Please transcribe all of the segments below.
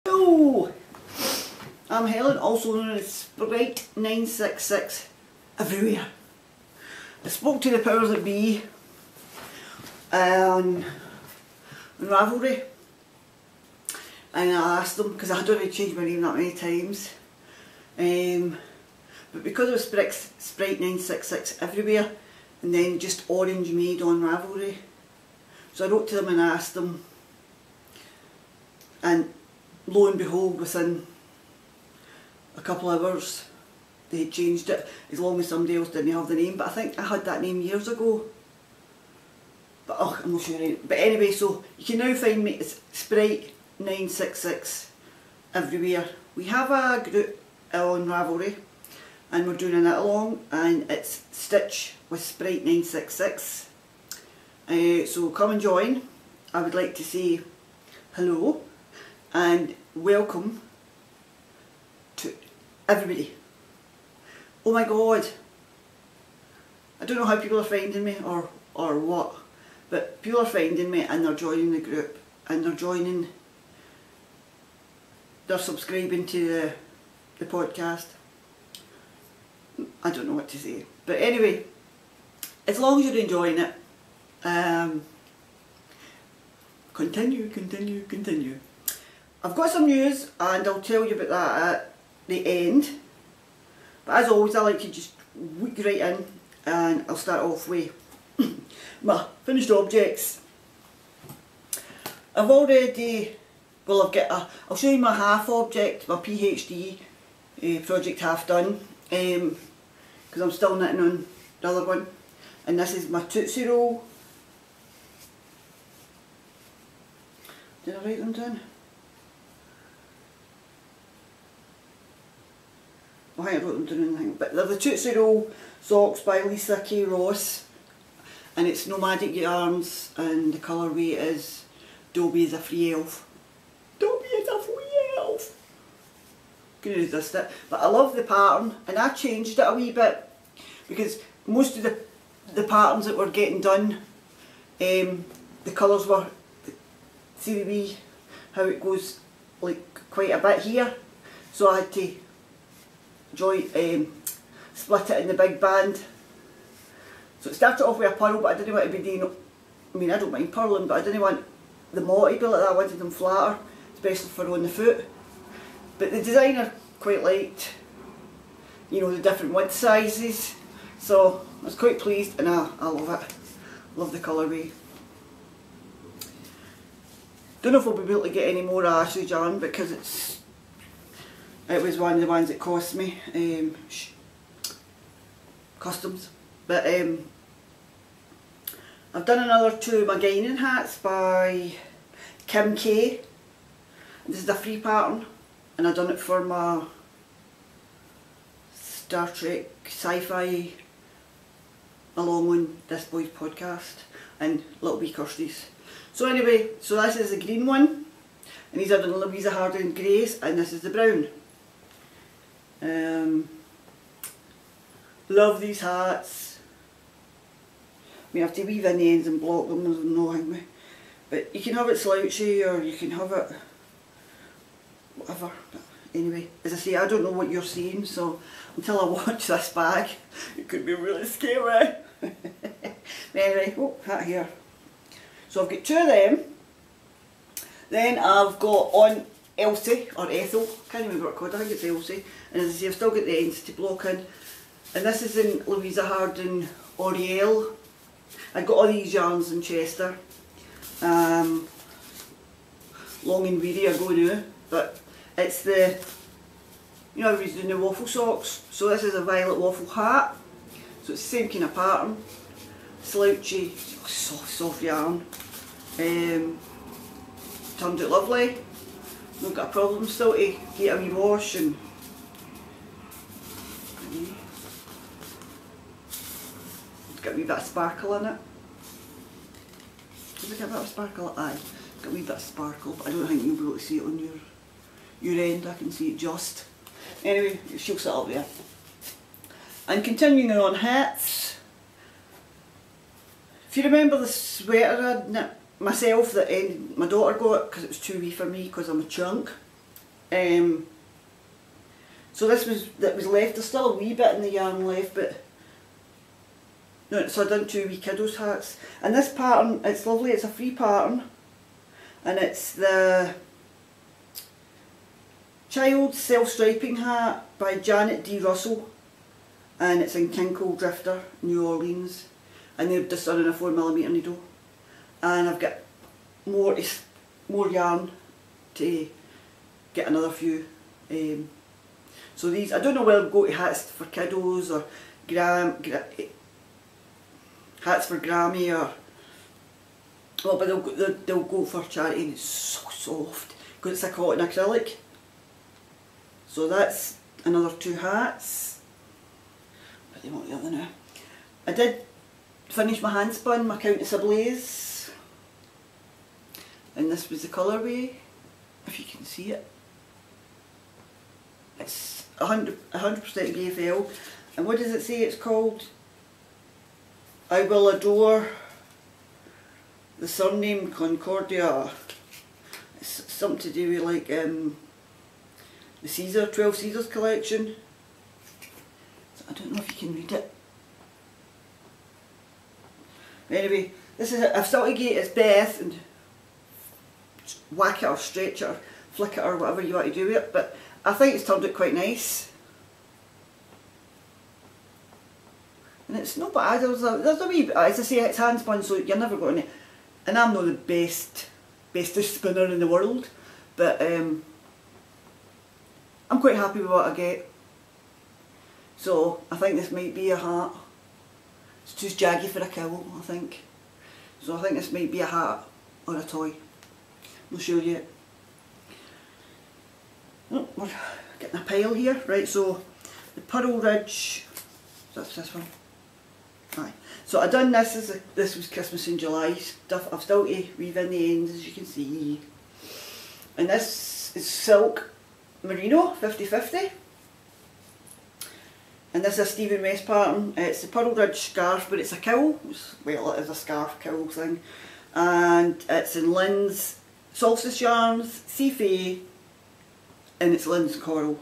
Hello, I'm Helen, also known as Sprite966 everywhere. I spoke to the powers that be on Ravelry, and I asked them, because I had already changed my name that many times, but because it was Sprite966 everywhere and then just Orange Maid on Ravelry, so I wrote to them and asked them, and lo and behold, within a couple of hours they had changed it, as long as somebody else didn't have the name. But I think I had that name years ago, but I'm not sure. But anyway, so you can now find me as Sprite966 everywhere. We have a group on Ravelry and we're doing a knit along, and it's Stitch with Sprite966. So come and join. I would like to say hello and welcome to everybody. Oh my god, I don't know how people are finding me or what, but people are finding me and they're joining the group and they're subscribing to the podcast. I don't know what to say, but anyway, as long as you're enjoying it, continue. I've got some news and I'll tell you about that at the end, but as always I like to just week right in, and I'll start off with my finished objects. I've already, well I'll show you my half object, my PhD project half done, because I'm still knitting on the other one, and this is my Tootsie Roll. Did I write them down? I think I wrote them down in the thing, but they're the Tootsie Roll socks by Lisa K. Ross, and it's Nomadic Yarns, and the colourway is Dobie is a Free Elf. Dobie is a Free Elf! Couldn't resist it, but I love the pattern, and I changed it a wee bit, because most of the patterns that were getting done, the colours were, see the wee, how it goes like quite a bit here, so I had to split it in the big band. So it started off with a purl, but I didn't want to be doing, I mean I don't mind purling, but I didn't want the motti to be like that. I wanted them flatter, especially for on the foot. But the designer quite liked, you know, the different width sizes, so I was quite pleased, and I love it. Love the colourway. Don't know if I'll be able to get any more Ashley yarn, because it was one of the ones that cost me customs. But I've done another two of my Guinan hats by Kim K. This is a free pattern, and I've done it for my Star Trek sci-fi along on This Boy's podcast and Little Wee Kirsty's. So anyway, so this is the green one, and these are the Louisa Harding greys, and this is the brown. Love these hats. We have to weave in the ends and block them, there's no hanging. But you can have it slouchy or you can have it whatever. But anyway, as I say, I don't know what you're seeing, so until I watch this bag, it could be really scary. Anyway, oh, hat here. So I've got two of them. Then I've got on Elsie, or Ethel, can't remember what it's called, I think it's Elsie. And as I say, I've still got the ends to block in. And this is in Louisa Harding Oriel. I've got all these yarns in Chester. Long and weary ago now, but it's the, you know, I was doing the waffle socks. So this is a violet waffle hat. So it's the same kind of pattern. Slouchy, soft yarn. Turned out lovely. Not got a problem still to get a wee wash, and it's got a wee bit of sparkle in it. Does it get a bit of sparkle? Aye, it's got a wee bit of sparkle, but I don't think you'll be able to see it on your end. I can see it just. Anyway, she'll sit up there. And continuing on hats, if you remember the sweater I'd knit myself that my daughter got, because it was too wee for me because I'm a chunk, So this was that was left. There's still a wee bit in the yarn left, but no. So I've done 2 wee kiddos hats, and this pattern, it's lovely. It's a free pattern, and it's the Child Self-Striping Hat by Janet D. Russell, and it's in Kinkle Drifter, New Orleans, and they're just done in a 4mm needle. And I've got more yarn to get another few. So these, I don't know whether I'll go to hats for kiddos or hats for Grammy or, well, but they'll go for charity, and it's so soft because it's a cotton acrylic. So that's another 2 hats. But they want the other now. I did finish my hand spun, my Countess Ablaze, and this was the colourway, if you can see it. It's 100% GFL, and what does it say it's called? I Will Adore the Surname Concordia. It's something to do with like the 12 Caesars collection. So I don't know if you can read it. Anyway, this is it. I've still to get its Beth and whack it or stretch it or flick it or whatever you want to do with it, but I think it's turned out quite nice. And it's not bad. There's a wee bit, as I say, it's hand spun, so you're never going to, and I'm not the bestest spinner in the world, but I'm quite happy with what I get. So I think this might be a hat. It's too jaggy for a cowl, I think. So I think this might be a hat or a toy. I'll show you it. Oh, we're getting a pile here. Right, so the Pearl Ridge, that's this one. Aye. So I done this, this was Christmas in July stuff. I've still to weave in the ends, as you can see. And this is silk merino 50/50. And this is a Stephen West pattern. It's the Pearl Ridge scarf, but it's a cowl. Well, it is a scarf cowl thing. And it's in Lynn's Solstice Yarns, Sea, and it's Lynn's Coral.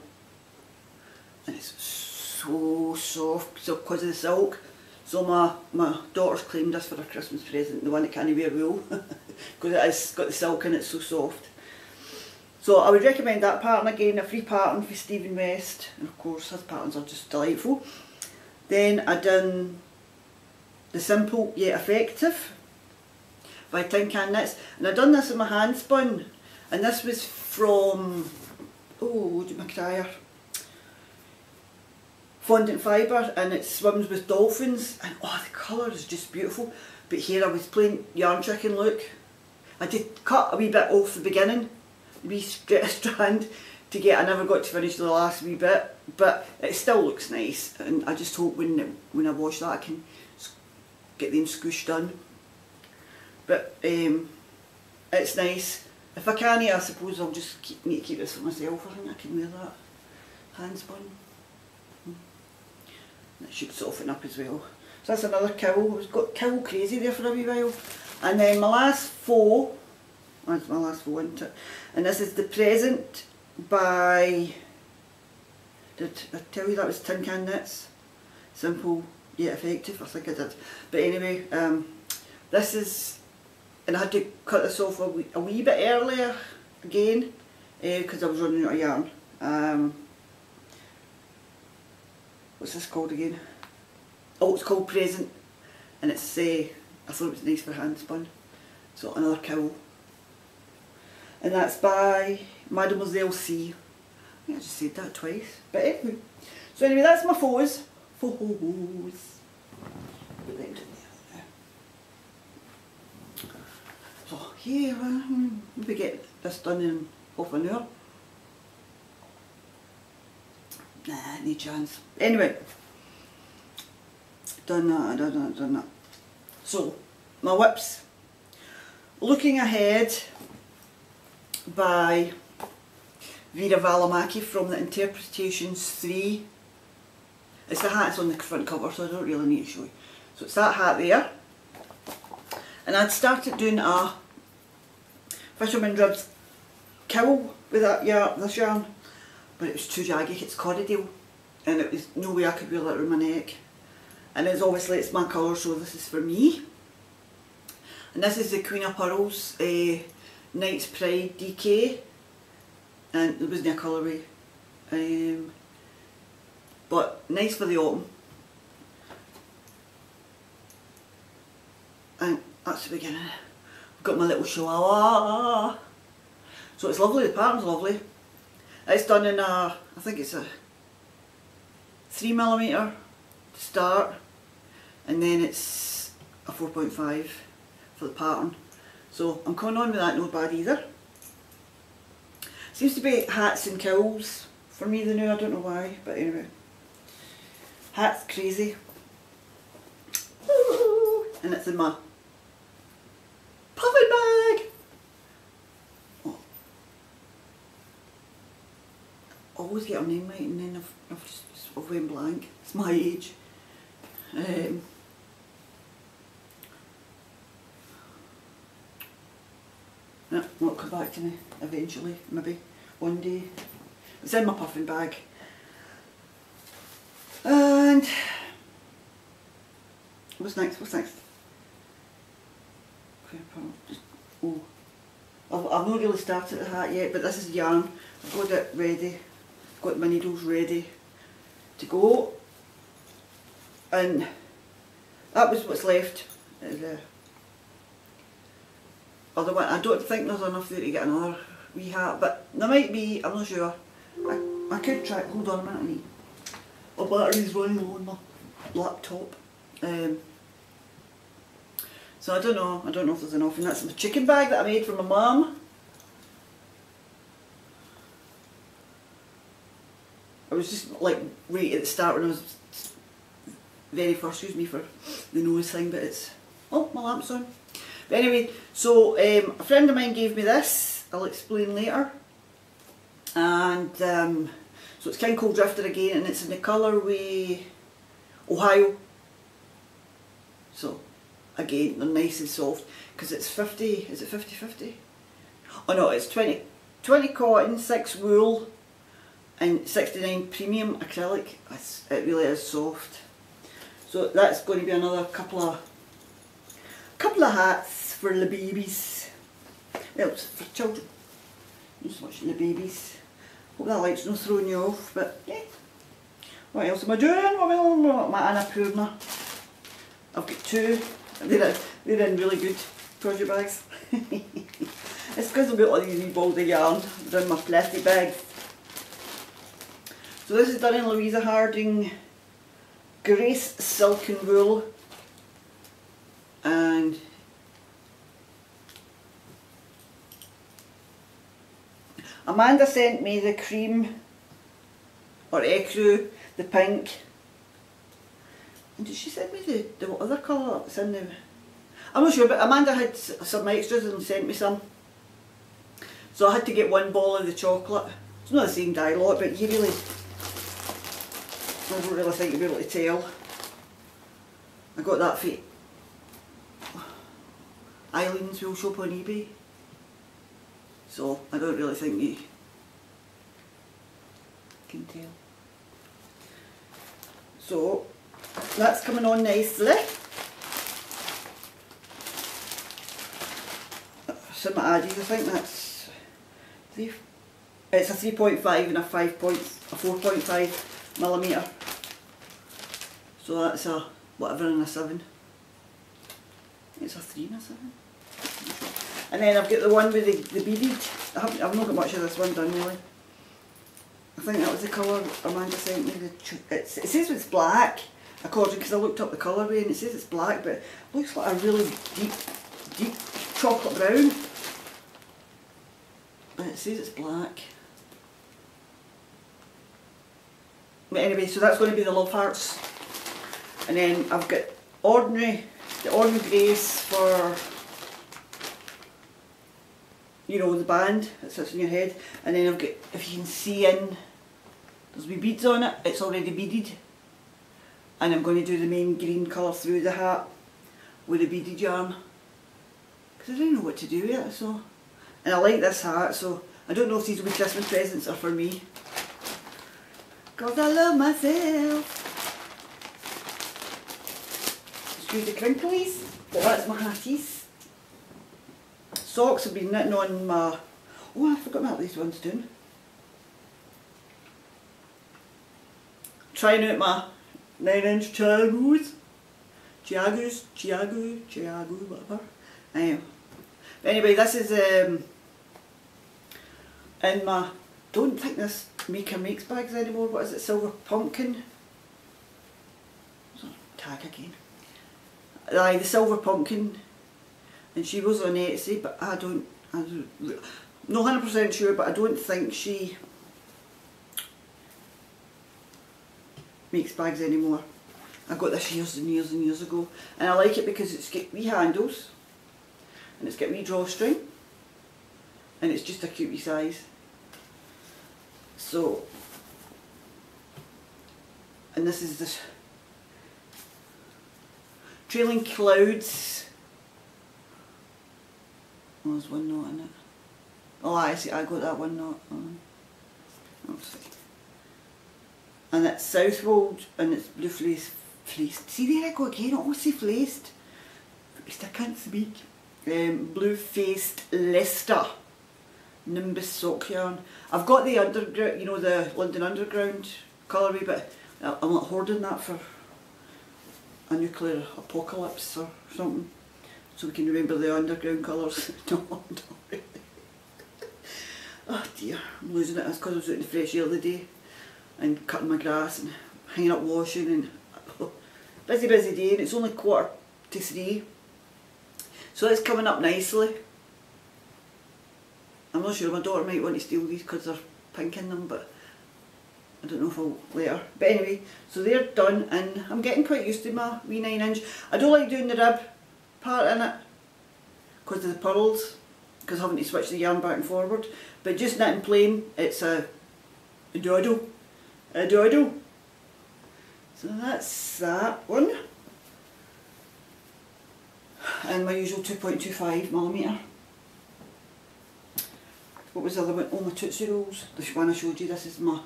And it's so soft, so because of the silk. So my daughter's claimed this for her Christmas present, the one that can't wear wool, because it has got the silk in it, so soft. So I would recommend that pattern again, a free pattern for Stephen West, and of course his patterns are just delightful. Then I done the Simple Yet Effective by Tin Can Knits, and I done this in my hand spun, and this was from, oh, my crier, Fondant Fibre, and it swims with dolphins, and oh, the colour is just beautiful. But here I was playing yarn chicken look. I did cut a wee bit off the beginning, a wee strand to get, I never got to finish the last wee bit, but it still looks nice, and I just hope when I wash that I can get them squished done. But it's nice. If I can't, I suppose I'll just need to keep this for myself. I think I can wear that hand spun. It should soften up as well. So that's another cowl. I've got cowl crazy there for a wee while. And then my last faux, that's my last faux, isn't it? And this is The Present by, did I tell you that was Tin Can Knits? Simple Yet Effective, I think I did. But anyway, this is, and I had to cut this off a wee bit earlier again, because I was running out of yarn. What's this called again? Oh, it's called Present, and it's I thought it was nice for hand spun. So another cowl, and that's by Mademoiselle C. I think I just said that twice, but anyway. So anyway, that's my faux. Put them down there. So here, we get this done in half an hour. Nah, no chance. Anyway, done that. So, my whips. Looking Ahead by Vera Valimaki from the Interpretations 3. It's the hat that's on the front cover, so I don't really need to show you. So it's that hat there. And I'd started doing a Fisherman Ribs cowl with that this yarn, but it was too jagged. It's Corriedale, and it was no way I could wear that around my neck. And it's obviously it's my colour, so this is for me. And this is the Queen of Pearls Knight's Pride DK, and there wasn't a colourway, but nice for the autumn. And that's the beginning. I've got my little chihuahua. So it's lovely, the pattern's lovely. It's done in I think it's a 3mm to start, and then it's a 4.5 for the pattern. So I'm coming on with that, not bad either. Seems to be hats and cowls for me the new, I don't know why, but anyway. Hats crazy. And it's in my puffin bag. Oh. I always get a name right and then I've went blank. It's my age. No, it'll come back to me eventually, maybe one day. It's in my puffin bag. And what's next? What's next? Oh, I've not really started the hat yet, but this is yarn. I've got it ready. I've got my needles ready to go. And that was what's left. Other one. I don't think there's enough there to get another wee hat, but there might be, I'm not sure. I could try, hold on a minute, I need. My battery's running low on my laptop. So I don't know if there's enough, and that's my chicken bag that I made for my mum. I was just like right at the start when I was very first, excuse me for the nose thing, but it's, oh, my lamp's on. But anyway, so a friend of mine gave me this, I'll explain later. And so it's King Cole Drifter again, and it's in the colourway Ohio. So again, they're nice and soft, because it's 50, is it 50-50? Oh no, it's 20 cotton, 6 wool, and 69 premium acrylic. It really is soft. So that's going to be another couple of hats for the babies. Well, it's for children, not so much the babies. Hope that light's not throwing you off, but yeah. What else am I doing? My Annapurna. I've got 2. They're in really good project bags. It's because I've got all these wee balls of yarn. They're in my plastic bag. So this is done in Louisa Harding Grace Silk and Wool. And Amanda sent me the cream, or ecru, the pink. And did she send me the other colour that's in the... I'm not sure, but Amanda had some extras and sent me some. So I had to get one ball of the chocolate. It's not the same dye lot, but you really... I don't really think you'll be able to tell. I got that for Eileen's Wool Shop on eBay. So I don't really think you can tell. So that's coming on nicely. Some Addies, I think that's it's a 3.5 and a 4.5mm. So that's a whatever and a 7. It's a 3 and a 7. And then I've got the one with the beaded. I've not got much of this one done really. I think that was the colour Amanda sent me. It says it's black, according, because I looked up the colourway and it says it's black, but it looks like a really deep chocolate brown. But it says it's black. But anyway, so that's going to be the Love Hearts. And then I've got the ordinary grace for, you know, the band that sits on your head. And then I've got, if you can see in, there's wee beads on it, it's already beaded. And I'm going to do the main green colour through the hat with the beaded yarn. Because I don't know what to do with it, so. And I like this hat, so I don't know if these will be Christmas presents or for me. Cause I love myself. Screw the crinklies, but that's my hatties. Socks have been knitting on my... Oh, I forgot about these ones doing. Trying out my 9-inch Chiagos. Chiago, whatever. Anyway, this is in my... Don't think this Maker makes bags anymore. What is it? Silver Pumpkin? Tag again. Aye, the Silver Pumpkin. And she was on Etsy, but I don't not 100% sure, but I don't think she makes bags anymore. I got this years and years and years ago, and I like it because it's got wee handles and it's got wee drawstring and it's just a cute wee size. So, and this is this Trailing Clouds. Oh, there's one knot in it. Oh, I see, I got that one knot on. Let's see. And it's Southwold and it's blue fleeced. See, there I go again, I always say fleeced. I can't speak. Blue faced Leicester Nimbus sock yarn. I've got the underground, you know, the London Underground colourway, but I'm not hoarding that for a nuclear apocalypse or something, so we can remember the underground colours. No, not really. Oh dear, I'm losing it. That's because I was out in the fresh air the other day and cutting my grass and hanging up washing and busy day, and it's only 2:45. So it's coming up nicely. I'm not sure, my daughter might want to steal these because they're pink in them, but I don't know if I'll let her. But anyway, so they're done and I'm getting quite used to my wee 9-inch. I don't like doing the rib part in it because of the pearls, because having to switch the yarn back and forward. But just knitting plain, it's a doddle. So that's that one. And my usual 2.25mm. What was the other one? Oh, my Tootsie Rolls. The one I showed you, this is my...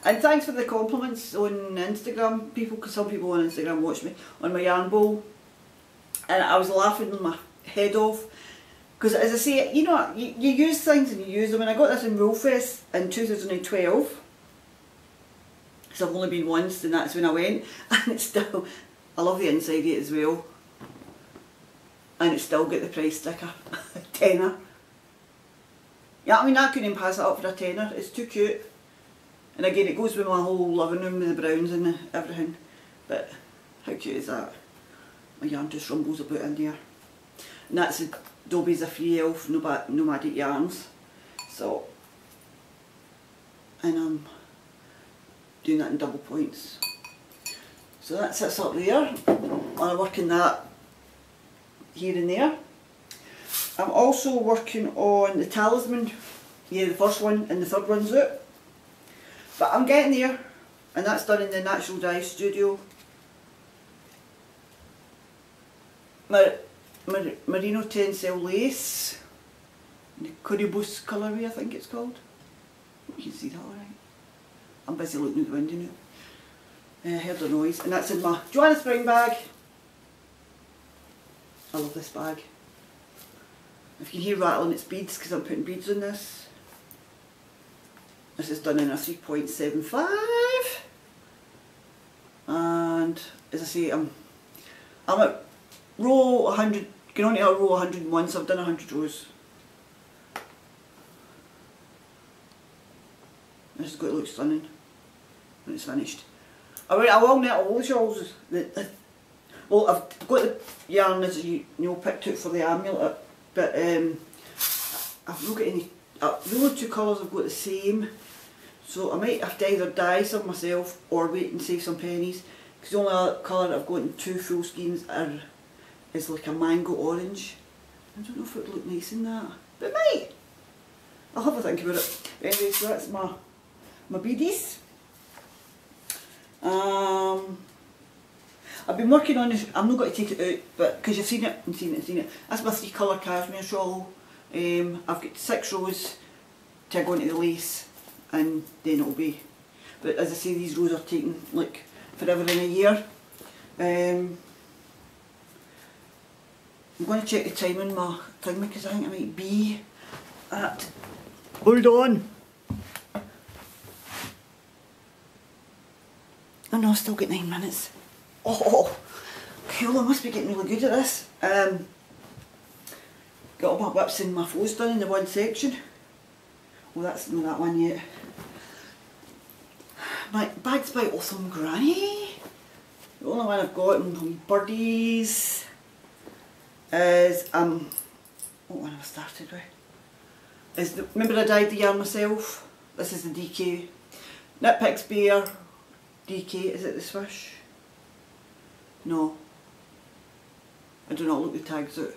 And thanks for the compliments on Instagram, people, because some people on Instagram watch me, on my yarn bowl. And I was laughing my head off. Because as I say, you know, you use things and you use them. And I got this in Rollfest in 2012. Because I've only been once and that's when I went. And it's still, I love the inside of it as well. And it's still got the price sticker, a tenner. Yeah, I mean, I couldn't pass it up for a tenner, it's too cute. And again, it goes with my whole living room with the browns and everything. But how cute is that? My yarn just rumbles about in there. And that's Dobby's a free elf, nomadic yarns. So, and I'm doing that in double points. So that sits up there. I'm working that here and there. I'm also working on the Talisman, yeah, the first one and the third one's out. But I'm getting there, and that's done in the Natural Dye Studio. Merino Tencel lace, the Curibus colourway I think it's called. You can see that alright. I'm busy looking at the window now. I heard a noise, and that's in my Joanna Spring bag. I love this bag. If you can hear rattling, it's beads because I'm putting beads on this. This is done in a 3.75. And as I say, I'm at row 100, can only at row 101, so I've done 100 rows. This is going to look stunning when it's finished. I will knit all the shawls. Well, I've got the yarn, as you know, picked out for the amulet, but I've not got any. The only two colours I've got the same, so I might have to either dye some myself or wait and save some pennies. Because the only other colour I've got in two full skeins is like a mango orange. I don't know if it would look nice in that, but it might. I'll have a think about it. Anyway, so that's my beadies. I've been working on this. I'm not going to take it out, but because you've seen it and seen it and seen it. That's my 3 colour cashmere shawl. I've got 6 rows till I go into the lace, and then it'll be, but as I say, these rows are taking like forever in a year. I'm going to check the time on my thing because I think it might be at, hold on, oh no, I still got 9 minutes. Oh, cool, I must be getting really good at this. Got all my whips and my flows done in the one section. Oh, that's not that one yet. My Bags by Awesome Granny. The only one I've got in birdies is, what one I started with? Is the, remember I dyed the yarn myself? This is the DK. Knit Picks Bear DK, is it the Swish? No. I do not look the tags out.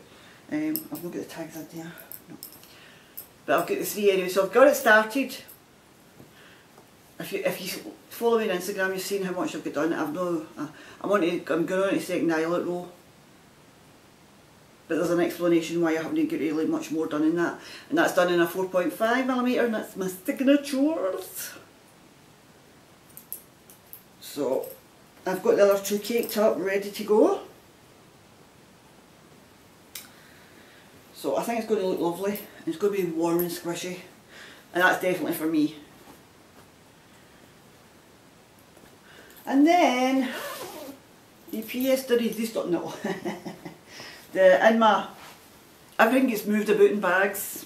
I've not got the tags in there. No. But I've got the 3 anyway, so I've got it started. If you follow me on Instagram, you've seen how much I've got done. I'm going on to second eyelet row. But there's an explanation why I haven't got really much more done in that. And that's done in a 4.5mm, and that's my signatures. So I've got the other 2 caked up, ready to go. So I think it's going to look lovely. It's going to be warm and squishy. And that's definitely for me. And then the PS studies, these don't know. Everything gets moved about in bags.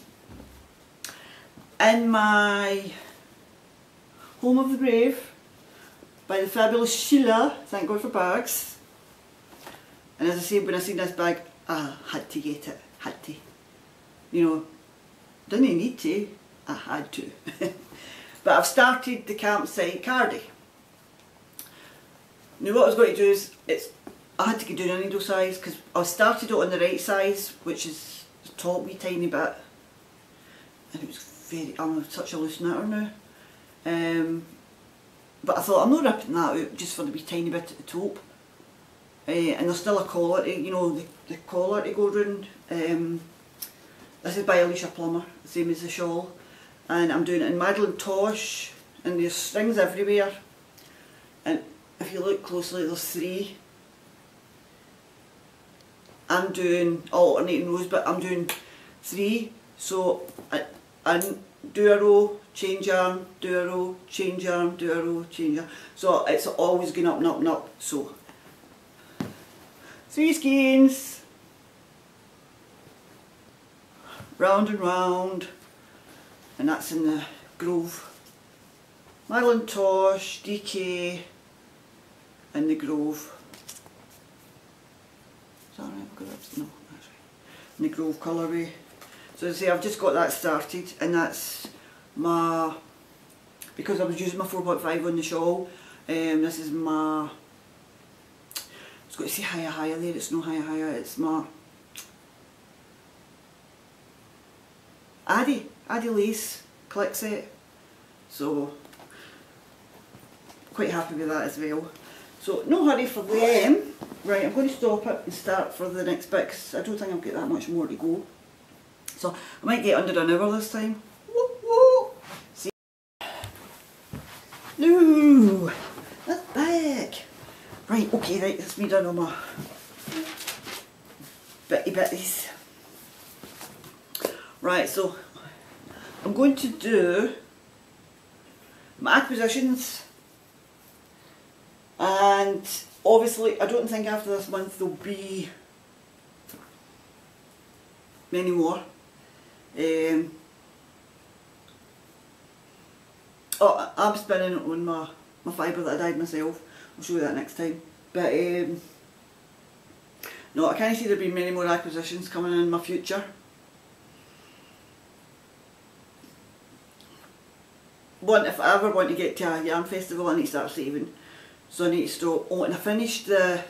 In my Home of the Brave by the fabulous Sheila, thank God for bags. And as I say, when I seen this bag, I had to get it, had to. You know, didn't need to, I had to. But I've started the campsite cardie. Now what I was going to do is, I had to get down a needle size because I started it on the right size, which is the top wee tiny bit, and it was I'm such a loose knitter now. But I thought I'm not ripping that out just for the wee tiny bit at the top. And there's still a collar, you know, the collar to go round. This is by Alicia Plummer, the same as the shawl, and I'm doing it in Madeline Tosh, and there's strings everywhere. And if you look closely, there's 3. I'm doing alternating rows, but I'm doing 3. So I do a row, change yarn, do a row, change yarn, do a row, change yarn. So it's always going up and up and up. So 3 skeins, round and round, and that's in the Grove. Madeline Tosh, DK, in the Grove. Is that right? No, that's right. In the Grove colourway. So as I say, I've just got that started, and that's my, because I was using my 4.5 on the shawl, this is my, it's got to say higher there, it's no higher, it's my Addy lace click set. So quite happy with that as well. So no hurry for them. Right, I'm going to stop it and start for the next bit because I don't think I've got that much more to go. So I might get under an hour this time. Woo, woo. See? No, that's back. Right, okay, right, that's me done on my bitties. Right, so I'm going to do my acquisitions, and obviously I don't think after this month there'll be many more. Oh, I'm spinning on my fibre that I dyed myself. I'll show you that next time. But no, I can't see there'll be many more acquisitions coming in my future. If I ever want to get to a yarn festival, I need to start saving. So I need to stop. Oh, and I finished the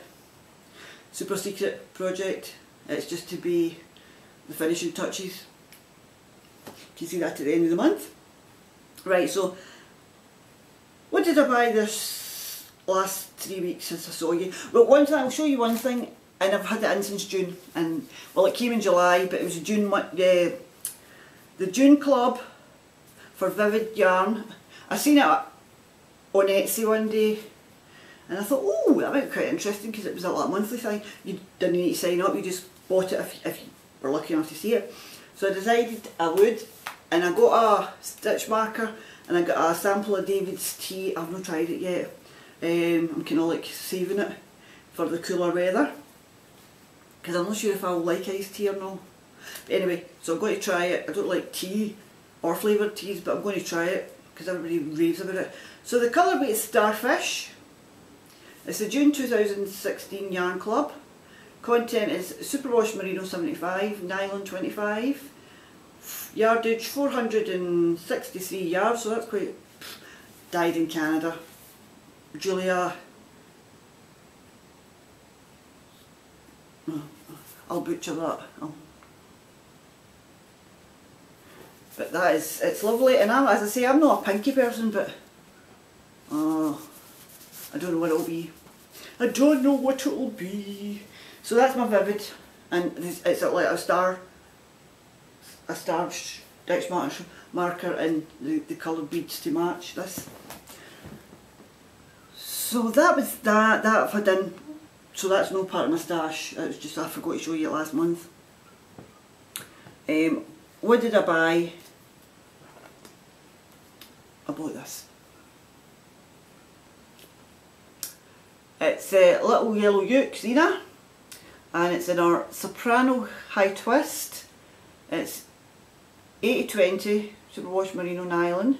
Super Secret project. It's just to be the finishing touches. You can see that at the end of the month. Right, so what did I buy this last 3 weeks since I saw you? Well, one thing, I'll show you one thing, and I've had it in since June. And well, it came in July, but it was June. The June Club for Vivid Yarn. I seen it on Etsy one day and I thought, oh, that might be quite interesting because it was like a monthly thing. You didn't need to sign up, you just bought it if you were lucky enough to see it. So I decided I would, and I got a stitch marker and I got a sample of David's tea. I've not tried it yet. I'm kind of like saving it for the cooler weather because I'm not sure if I'll like iced tea or not. But anyway, so I'm going to try it. I don't like tea or flavoured teas, but I'm going to try it because everybody raves about it. So the colourway is Starfish. It's the June 2016 Yarn Club. Content is superwash merino 75, nylon 25, yardage 463 yards, so that's quite, dyed in Canada. Julia, I'll butcher that. But that is, it's lovely, and as I say, I'm not a pinky person, but I don't know what it'll be. I don't know what it'll be. So that's my Vivid, and it's like a star stitch marker and the coloured beads to match this. So that was that I've had in. So that's no part of my stash. It was just I forgot to show you it last month. What did I buy? I bought this. It's a Little Yellow Uke Zena, and it's in our Soprano High Twist. It's 80/20 superwash merino nylon,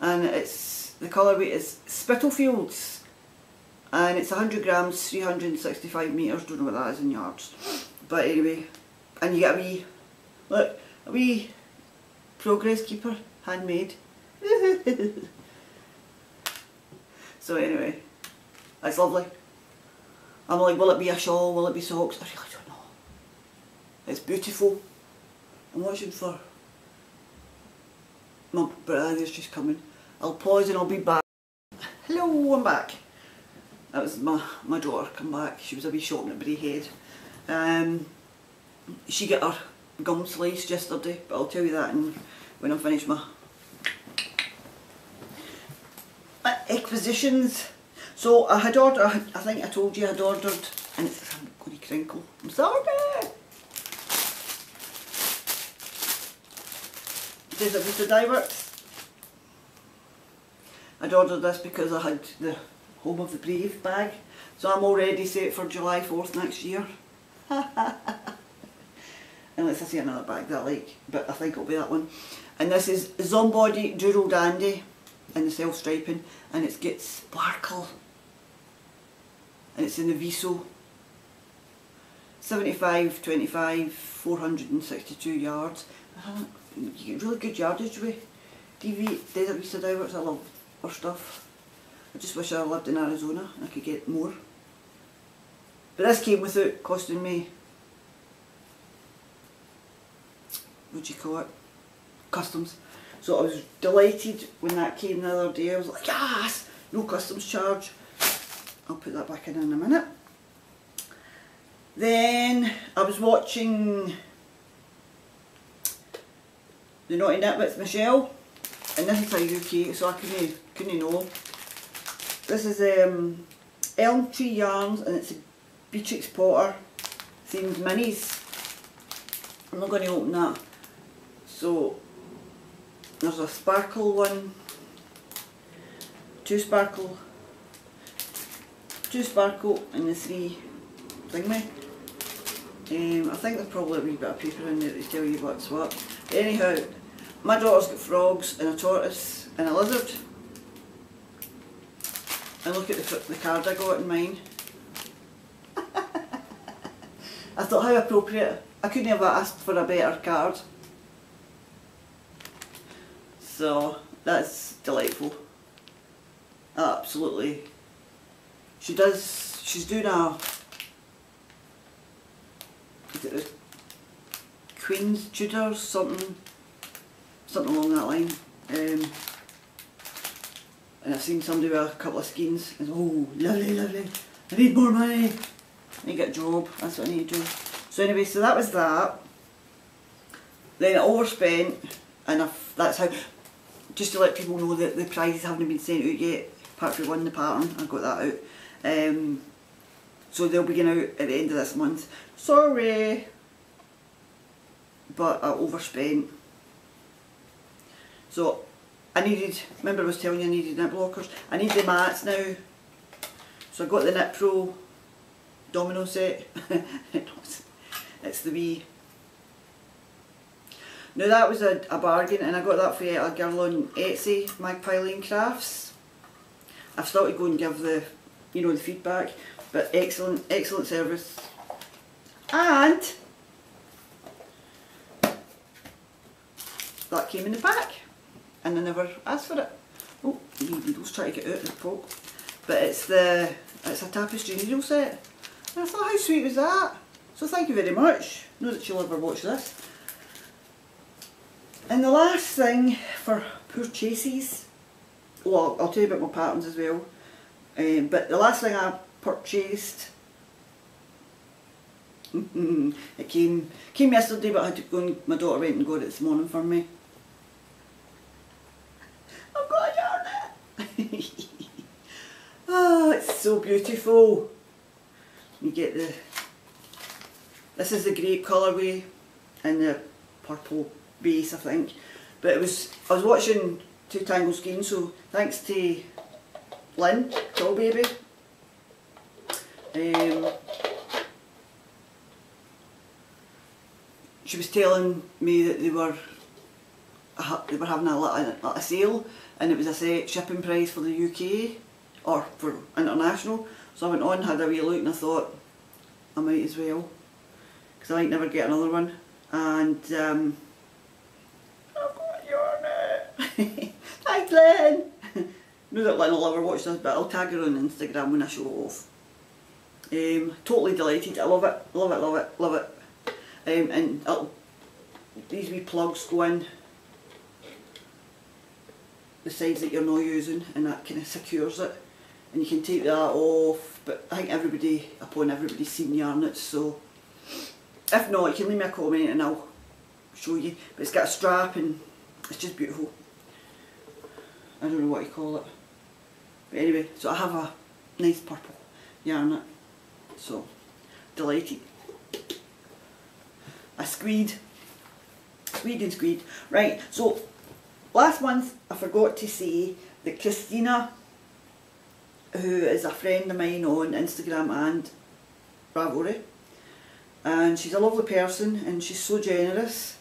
and it's the colourway is Spitalfields, and it's 100 grams, 365 metres. Don't know what that is in yards, but anyway, and you get a wee, look, a wee progress keeper, handmade. So anyway, it's lovely. I'm like, will it be a shawl, will it be socks? I really don't know. It's beautiful. I'm watching for my brother's just coming. I'll pause and I'll be back. Hello, I'm back. That was my daughter come back. She was a wee shopping at Braehead. She got her gum sliced yesterday, but I'll tell you that when I finish my acquisitions. So I had ordered, I think I told you I had ordered, and it's, I'm going to crinkle, I'm sorry. This was the Diverts. I'd ordered this because I had the Home of the Brave bag, so I'm already set for July 4th next year. Unless I see another bag that I like, but I think it'll be that one. And this is Zombody Duro Dandy in the self striping, and it's got sparkle. And it's in the Viso. 75/25, 462 yards. You get really good yardage with Desert Vista Diverts. I love her stuff. I just wish I lived in Arizona and I could get more. But this came without costing me, what do you call it, customs. So I was delighted when that came the other day. I was like, yes, no customs charge. I'll put that back in a minute. Then I was watching The Naughty Knit with Michelle, and this is a UK, so I couldn't know. This is Elm Tree Yarns, and it's a Beatrix Potter themed minis. I'm not going to open that. So there's a sparkle one, two sparkle, and the three thingy. I think there's probably a wee bit of paper in there to tell you what's what. Anyhow, my daughter's got frogs and a tortoise and a lizard. And look at the card I got in mine. I thought, how appropriate. I couldn't have asked for a better card. So that's delightful. Absolutely. She's doing a, is it the Queen's Tudors, something along that line. And I've seen somebody with a couple of skeins and oh, lovely, lovely, I need more money. I need to get a job, that's what I need to do. So anyway, so that was that. Then I overspent, and that's how, just to let people know that the prizes haven't been sent out yet, apart from one, the pattern, I got that out. So they'll be going out at the end of this month. Sorry, but I overspent. So I needed, remember I was telling you I needed nip blockers? I need the mats now. So I got the Knit Pro domino set. It's the wee. Now that was a bargain, and I got that for a girl on Etsy, Magpie Lane Crafts. I've started going and give the, you know, the feedback, but excellent, excellent service. And that came in the pack, and I never asked for it. Oh, needles trying to get out of the pot. But it's a tapestry needle set. And I thought, how sweet was that? So thank you very much. Not that she'll ever watch this. And the last thing for purchases, well, I'll tell you about my patterns as well. But the last thing I purchased, it came yesterday, but I had to go and my daughter went and got it this morning for me. I've got a yarn. Oh, it's so beautiful. You get this is the grape colourway and the purple base, I think. But I was watching Two Tango Skiing, so thanks to Lynn, Tall Baby. She was telling me that they were having a sale, and it was a set shipping price for the UK or for international. So I went on, had a wee look, and I thought I might as well, because I might never get another one. And I've got a yarn. Thanks, Lynn. Know that Lynn will ever watch this, but I'll tag her on Instagram when I show it off. Totally delighted. I love it, love it, love it, love it. And these wee plugs go in the sides that you're not using, and that kind of secures it. And you can take that off, but I think everybody's seen yarnets, so if not, you can leave me a comment and I'll show you. But it's got a strap and it's just beautiful. I don't know what you call it. But anyway, so I have a nice purple yarnet. So, delighted. I squeed. Right, so last month I forgot to say that Christina, who is a friend of mine on Instagram and Ravelry, and she's a lovely person and she's so generous.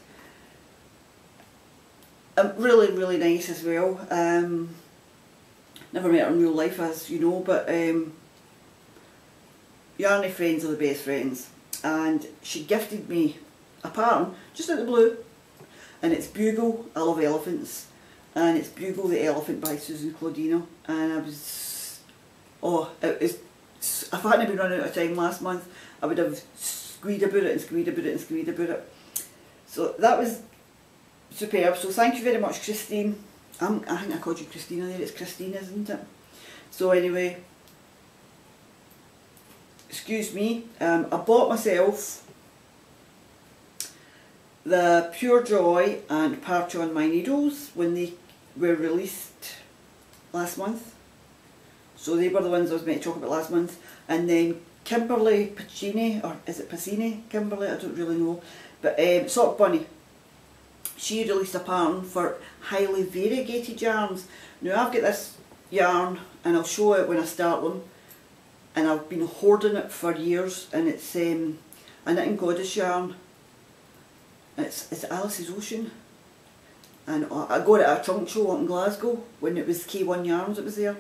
Really, really nice as well. Never met her in real life, as you know, but yarny friends are the best friends. And she gifted me a pattern, just out of the blue, and it's Bugle, I Love Elephants, and it's Bugle the Elephant by Susan Claudino. And I was, oh, it was, if I hadn't been running out of time last month, I would have squeed about it and squeed about it and squeed about it. So that was superb. So thank you very much, Christine. I think I called you Christina there. It's Christine, isn't it? So anyway, excuse me. I bought myself the Pure Joy and Parch on My Needles when they were released last month. So they were the ones I was meant to talk about last month. And then Kimberly Pacini, or is it Pacini? Kimberly, I don't really know. But Sock Bunny, she released a pattern for highly variegated yarns. Now I've got this yarn, and I'll show it when I start them, and I've been hoarding it for years, and it's a Knitting Goddess yarn. It's Alice's Ocean, and I got it at a trunk show up in Glasgow when it was K1 Yarns, it was there.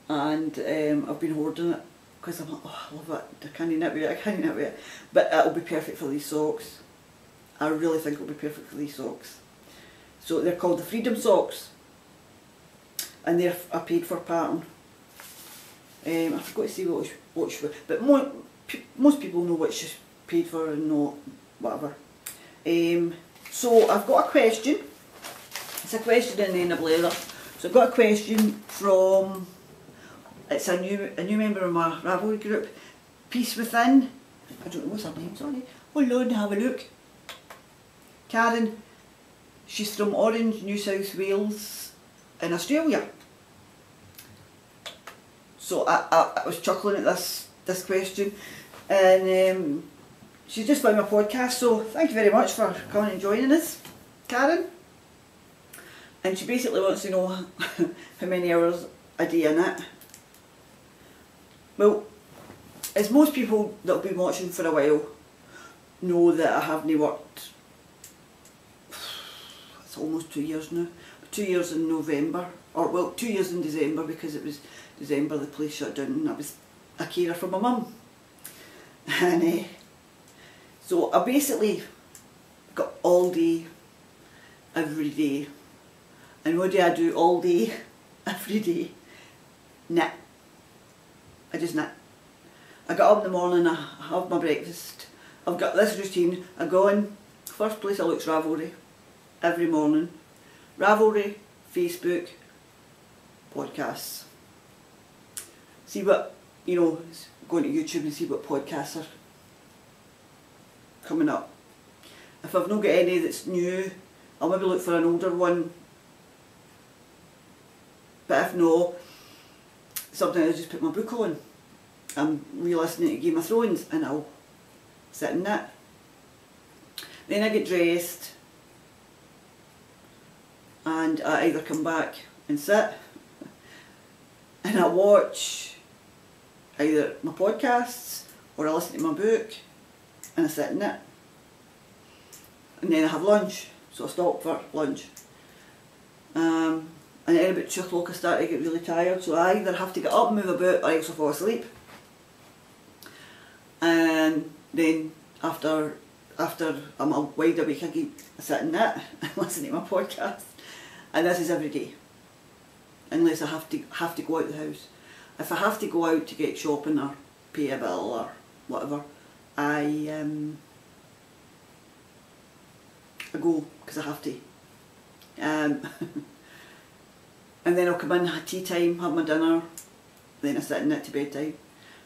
And I've been hoarding it because I'm like, oh, I love it, I can't knit with it, I can't knit with it. But it'll be perfect for these socks. I really think it'll be perfect for these socks. So they're called the Freedom Socks, and they're a paid for pattern. I forgot to say which but most people know which is paid for and not whatever. So I've got a question. It's a question in the end of leather. So I've got a question from, it's a new member of my Ravelry group, Peace Within. I don't know what's her name, sorry. Hold on, have a look. Karen she's from Orange, New South Wales in Australia. So I was chuckling at this question, and she's just found my podcast, so thank you very much for coming and joining us, Karen. And she basically wants to know how many hours a day in it. Well, as most people that have been watching for a while know, that I haven't worked, it's almost 2 years now, 2 years in November, or well, 2 years in December, because it was December the place shut down and I was a carer for my mum. And so I basically got all day, every day. And what do I do all day, every day? Knit. I just knit. I get up in the morning, I have my breakfast. I've got this routine. I go in, first place I look's Ravelry, every morning. Ravelry, Facebook, podcasts. See what, going to YouTube and see what podcasts are coming up. If I've not got any that's new, I'll maybe look for an older one. But if no, sometimes I just put my book on. I'm re-listening to Game of Thrones and I'll sit in it. Then I get dressed and I either come back and sit and I watch either my podcasts or I listen to my book and I sit in it. And then I have lunch, so I stop for lunch. And then about 2 o'clock I start to get really tired, so I either have to get up and move about or else I fall asleep. And then after I'm wide awake again, I sit in it and listen to my podcast. And this is every day, unless I have to go out the house. If I have to go out to get shopping or pay a bill or whatever, I go because I have to. And then I'll come in, have tea time, have my dinner, then I sit in it to bedtime.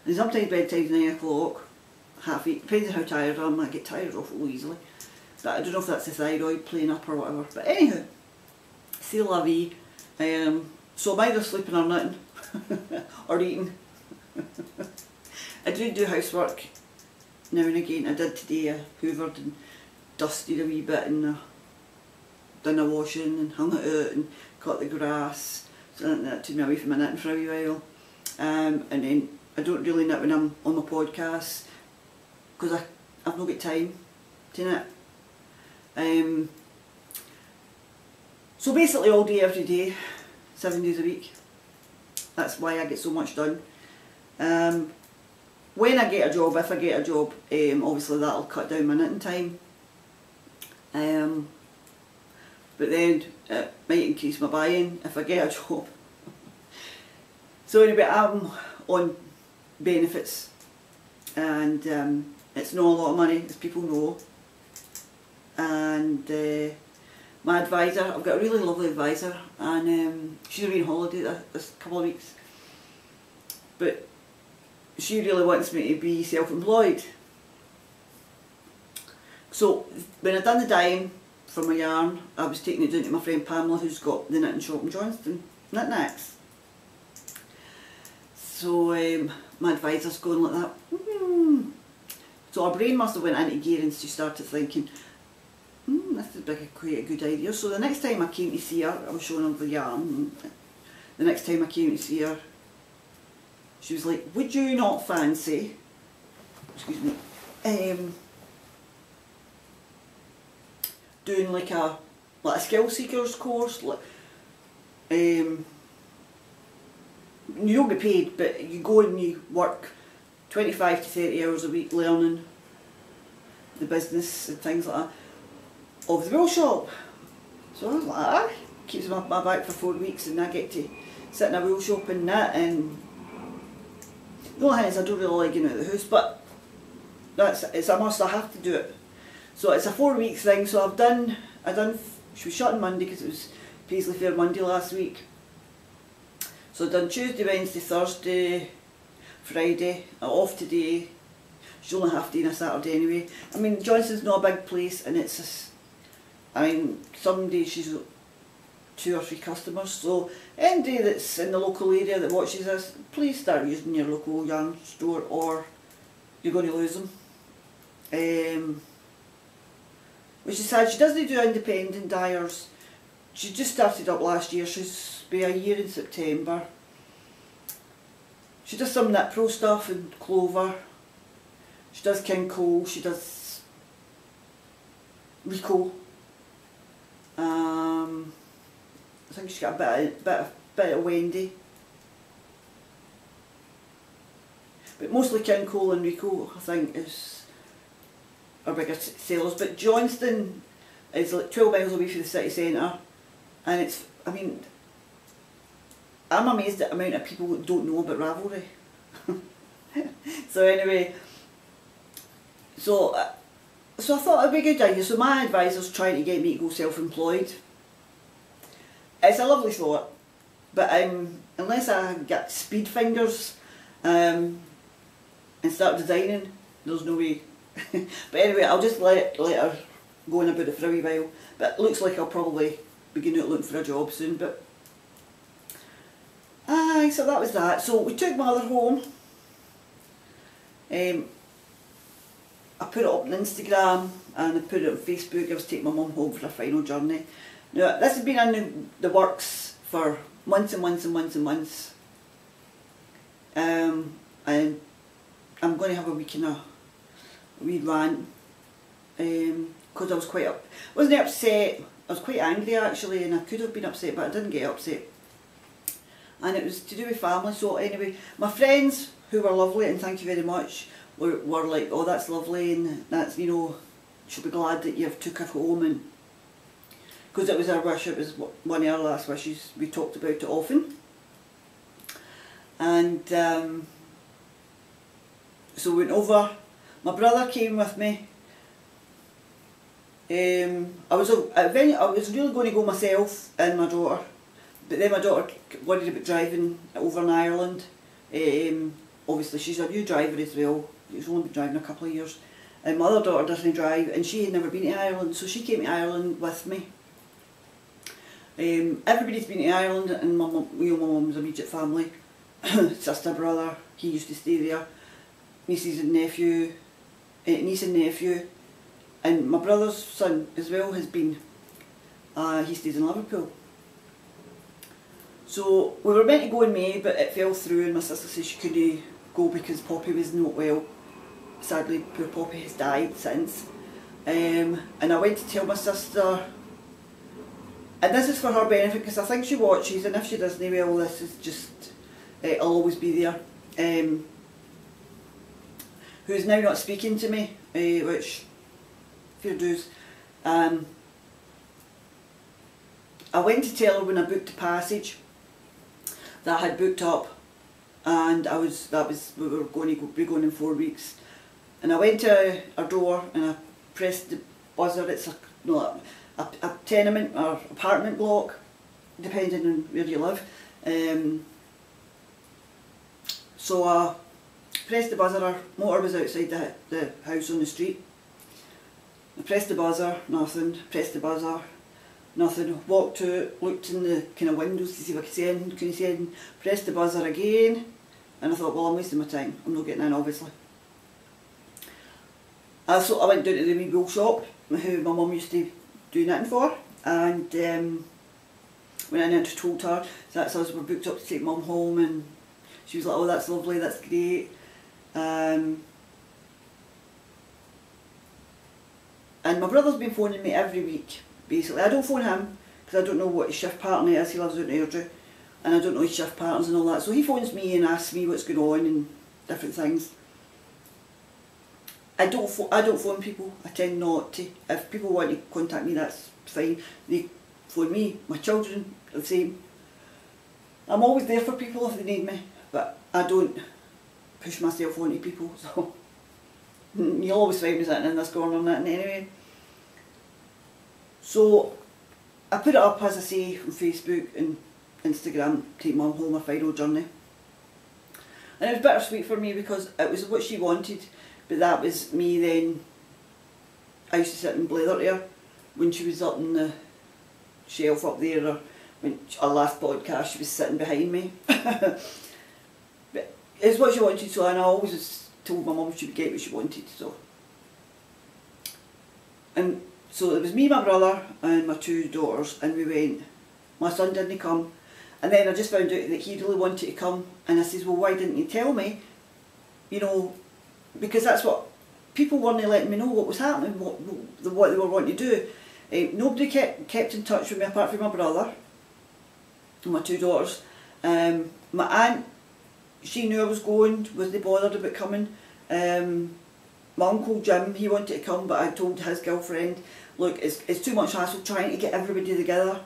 And sometimes bedtime's 9 o'clock, 8:30, depends on how tired I am. I get tired awful easily. But I don't know if that's the thyroid playing up or whatever. But anyhow, c'est la vie. So I'm either sleeping or knitting, or eating. I do housework now and again. I did today, I hoovered and dusted a wee bit and done a washing and hung it out and cut the grass. So that took me away from my knitting for a wee while. And then I don't really knit when I'm on my podcast because I've not got time to knit. So basically all day every day, 7 days a week. That's why I get so much done. When I get a job, if I get a job, obviously that'll cut down my knitting time. But then it might increase my buying if I get a job. So anyway, I'm on benefits and it's not a lot of money, as people know. And my advisor, I've got a really lovely advisor, and she's been on holiday this couple of weeks. But she really wants me to be self-employed. So when I done the dyeing for my yarn, I was taking it down to my friend Pamela, who's got the knitting shop in Johnston, Knit Knacks. So my advisor's going like that. So our brain must have went into gear and she started thinking, this is quite a good idea. So the next time I came to see her, I was showing her the yarn. The next time I came to see her, she was like, would you not fancy, excuse me, doing like a skill seekers course? You don't get paid, but you go and you work 25 to 30 hours a week learning the business and things like that of the wool shop. So I was like, keeps me off my back for 4 weeks and I get to sit in a wool shop and knit. And the only thing is I don't really like getting out of the house, but it's a must, I have to do it. So it's a 4 week thing. So she was shut on Monday because it was Paisley Fair Monday last week. So I've done Tuesday, Wednesday, Thursday, Friday, I'm off today. She's only half day on a Saturday anyway. I mean, Johnston's not a big place and it's I mean, some days she's got 2 or 3 customers, so anybody that's in the local area that watches this, please start using your local yarn store or you're going to lose them. Which is sad. She doesn't do independent dyers. She just started up last year. She's been a year in September. She does some Knit Pro stuff and Clover. She does King Cole. She does Rico. I think she's got a bit of Wendy. But mostly King Cole and Rico, I think, is our biggest sellers. But Johnston is like 12 miles away from the city centre, and it's, I mean, I'm amazed at the amount of people that don't know about Ravelry. So anyway, so I thought it'd be a good idea. So my advisor's trying to get me to go self-employed. It's a lovely thought, but unless I get speed fingers and start designing, there's no way. But anyway, I'll just let her go on about it for a wee while. But it looks like I'll probably begin out looking for a job soon. But aye, so that was that. So we took Mother home. I put it up on Instagram and I put it on Facebook. I was taking my mum home for a final journey. Now this has been in the works for months and months and months and months. And I'm going to have a wee rant, because I was wasn't upset, I was quite angry actually, and I could have been upset but I didn't get upset. And it was to do with family. So anyway, my friends, who were lovely, and thank you very much, were like, oh that's lovely, and that's, you know, she'll be glad that you've took her home, and because it was our wish, it was one of our last wishes, we talked about it often. And so we went over. My brother came with me. I was really going to go myself and my daughter, but then my daughter worried about driving over in Ireland. Obviously she's a new driver as well. She's only been driving a couple of years. And my other daughter doesn't drive, and she had never been to Ireland, so she came to Ireland with me. Everybody's been to Ireland, and my mum's immediate family, sister, brother, he used to stay there, niece and nephew, and my brother's son as well has been, he stays in Liverpool. So we were meant to go in May, but it fell through, and my sister said she couldn't go because Poppy was not well. Sadly, poor Poppy has died since. And I went to tell my sister, and this is for her benefit because I think she watches, and if she doesn't, well, this is just, I'll always be there. Who's now not speaking to me, which, fair dues. I went to tell her when I booked the passage that I had booked up, and we were going to be going in 4 weeks. And I went to her door and I pressed the buzzer. It's a tenement or apartment block, depending on where you live. So I pressed the buzzer. Our motor was outside the house on the street. I pressed the buzzer, nothing. Pressed the buzzer, nothing. Walked out, looked in the kind of windows to see if I could see anything. Couldn't see anything. Pressed the buzzer again, and I thought, well, I'm wasting my time. I'm not getting in, obviously. So I went down to the wee wool shop who my mum used to do knitting for, and went in and told her that's us, we're booked up to take mum home, and she was like, oh that's lovely, that's great. And my brother's been phoning me every week, basically. I don't phone him because I don't know what his shift pattern is. He lives out in Airdrie, and I don't know his shift patterns and all that, so he phones me and asks me what's going on and different things. I don't phone people. I tend not to. If people want to contact me, that's fine. They phone me. My children are the same. I'm always there for people if they need me, but I don't push myself onto people, so you'll always find me sitting in this corner and that anyway. So I put it up, as I say, on Facebook and Instagram, take mum home, a final journey. And it was bittersweet for me because it was what she wanted. But that was me then. I used to sit and blather to her when she was up in the shelf up there, or when our last podcast she was sitting behind me. But it's what she wanted, so, and I always told my mum she would get what she wanted, so. And so it was me, my brother and my 2 daughters, and we went. My son didn't come, and then I just found out that he really wanted to come, and I says, well, why didn't you tell me? You know, because that's what people weren't letting me know what was happening, what they were wanting to do. Nobody kept in touch with me apart from my brother and my 2 daughters. My aunt, she knew I was going, wasn't bothered about coming. My uncle Jim, he wanted to come, but I told his girlfriend, look, it's too much hassle trying to get everybody together.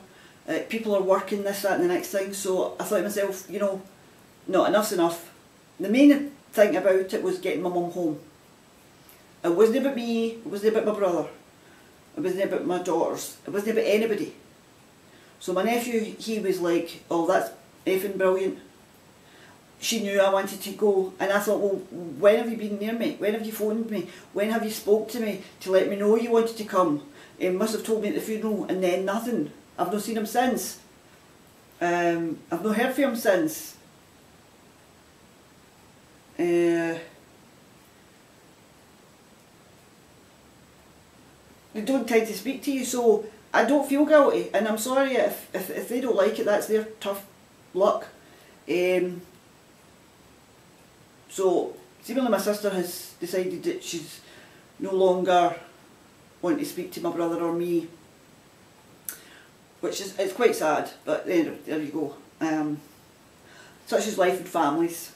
People are working, this, that and the next thing, so I thought to myself, you know, no, enough's enough. The main thing about it was getting my mum home. It wasn't about me, it wasn't about my brother, it wasn't about my daughters, it wasn't about anybody. So my nephew, he was like, oh, that's effing brilliant. She knew I wanted to go, and I thought, well, when have you been near me? When have you phoned me? When have you spoke to me to let me know you wanted to come? He must have told me at the funeral, and then nothing. I've not seen him since. I've not heard from him since. They don't tend to speak to you, so I don't feel guilty, and I'm sorry if they don't like it, that's their tough luck. So, seemingly my sister has decided that she's no longer wanting to speak to my brother or me, which is, it's quite sad, but there you go. Such is life and families.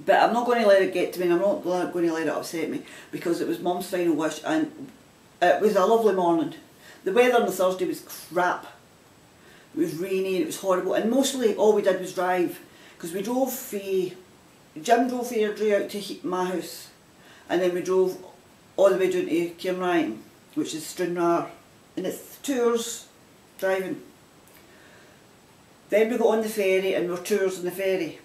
But I'm not going to let it get to me, and I'm not going to let it upset me, because it was Mum's final wish, and it was a lovely morning. The weather on the Thursday was crap. It was rainy and it was horrible, and mostly all we did was drive, because we drove Jim drove Airdrie out to my house, and then we drove all the way down to Cairnryan, which is Stranraer, and it's 2 hours driving. Then we got on the ferry, and we were 2 hours on the ferry.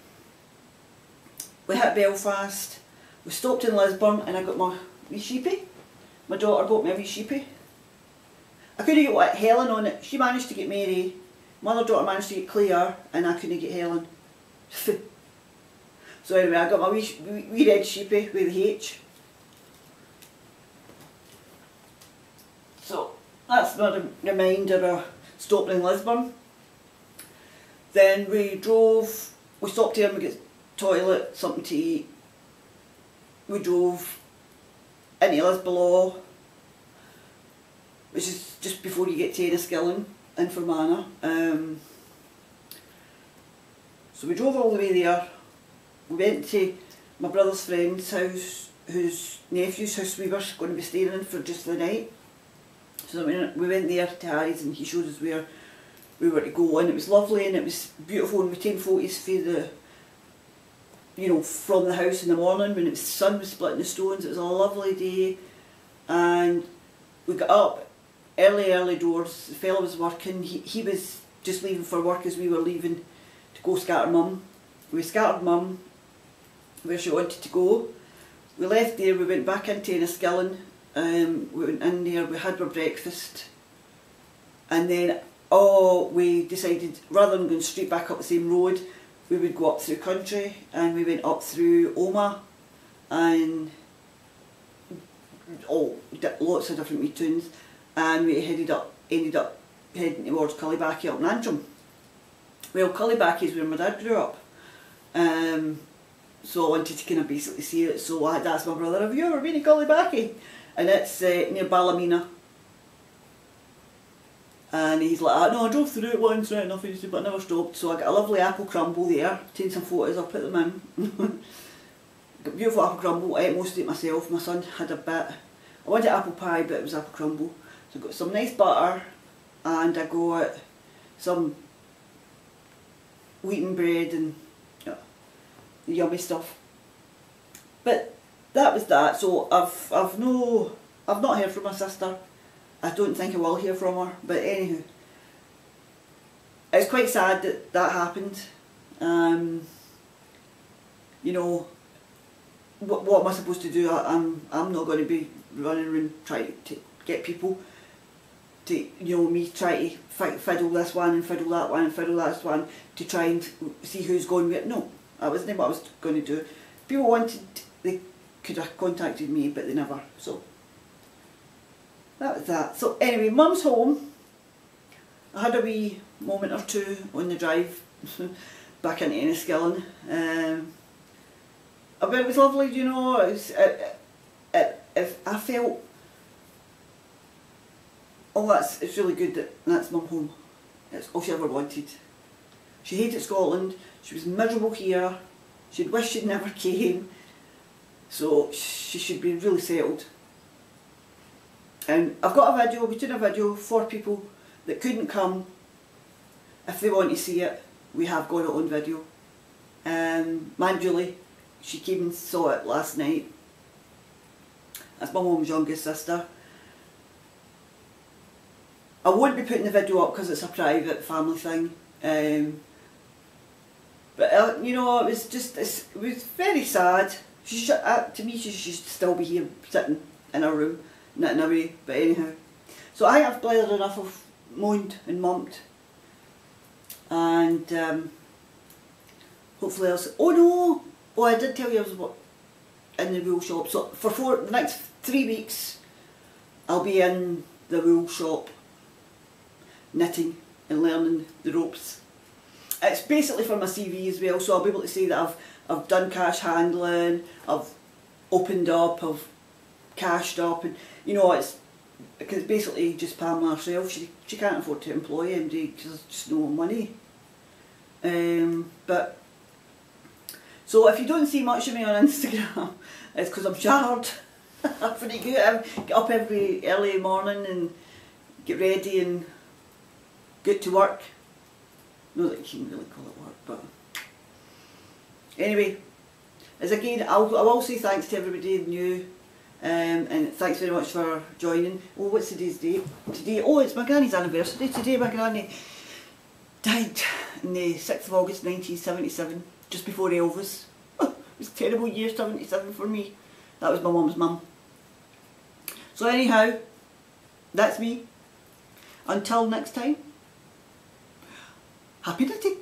We hit Belfast, we stopped in Lisburn, and I got my wee sheepie. My daughter bought me a wee sheepie. I couldn't get Helen on it. She managed to get Mary. My other daughter managed to get Claire, and I couldn't get Helen. So anyway, I got my wee red sheepie with the H. So that's my reminder of stopping in Lisburn. Then we stopped here and we got toilet, something to eat. We drove into Lisbon, which is just before you get to Enniskillen in Fermanagh. So we drove all the way there. We went to my brother's friend's house, whose nephew's house we were going to be staying in for just the night. So we went there to Harry's, and he showed us where we were to go, and it was lovely and it was beautiful, and we took photos for from the house in the morning when the sun was splitting the stones. It was a lovely day, and we got up early doors. The fella was working, he was just leaving for work as we were leaving to go scatter Mum. We scattered Mum where she wanted to go. We left there, we went back into Enniskillen, we went in there, we had our breakfast, and then we decided rather than going straight back up the same road, we would go up through country, and we went up through Omagh and lots of different wee towns, and we ended up heading towards Cullybackey up in Antrim. Well, Cullybackey is where my dad grew up. So I wanted to kind of basically see it, so I had asked my brother, have you ever been to Cullybackey? And it's near Ballymena. And he's like, no, I drove through it once, right, nothing to do, but I never stopped. So I got a lovely apple crumble there, taken some photos, I'll put them in. Got beautiful apple crumble, I ate most of it myself, my son had a bit. I wanted apple pie, but it was apple crumble. So I got some nice butter, and I got some wheaten bread and yummy stuff. But that was that. So I've not heard from my sister. I don't think I will hear from her. But anywho, it's quite sad that happened. What am I supposed to do? I'm not going to be running around trying to get people. to, you know, me try to fiddle this one and fiddle that one and fiddle that one to try and see who's going with it. No, that wasn't what I was going to do. People wanted, they could have contacted me, but they never, so that was that. So anyway, Mum's home. I had a wee moment or two on the drive back into Enniskillen. But it was lovely, you know. It was, I felt, oh, it's really good that that's Mum home. It's all she ever wanted. She hated Scotland. She was miserable here. She'd wished she'd never came. So she should be really settled. And I've got a video, we're doing a video for people that couldn't come. If they want to see it, we have got it on video. Man Julie, she came and saw it last night. That's my mum's youngest sister. I won't be putting the video up because it's a private family thing. But you know, it was just, it was very sad. To me, she should still be here sitting in her room, knitting away. But anyhow, so I have blathered enough of moaned and mumped, and hopefully I'll say, oh no, oh I did tell you I was in the wool shop. So for the next 3 weeks, I'll be in the wool shop, knitting and learning the ropes. It's basically for my CV as well, so I'll be able to say that I've done cash handling, I've opened up, I've cashed up, and you know, it's because basically just Pamela herself, she can't afford to employ anybody because there's just no money. But so if you don't see much of me on Instagram, it's because I'm tired. I'm pretty good. I get up every early morning and get ready and get to work. Not that you can really call it work, but anyway, as again, I will say thanks to everybody new, and thanks very much for joining. Oh, what's today's date? Today, oh, it's my granny's anniversary. Today my granny died on the 6th of August 1977, just before Elvis. It was a terrible year, 77 for me. That was my mum's mum. So anyhow, that's me. Until next time, happy knitting.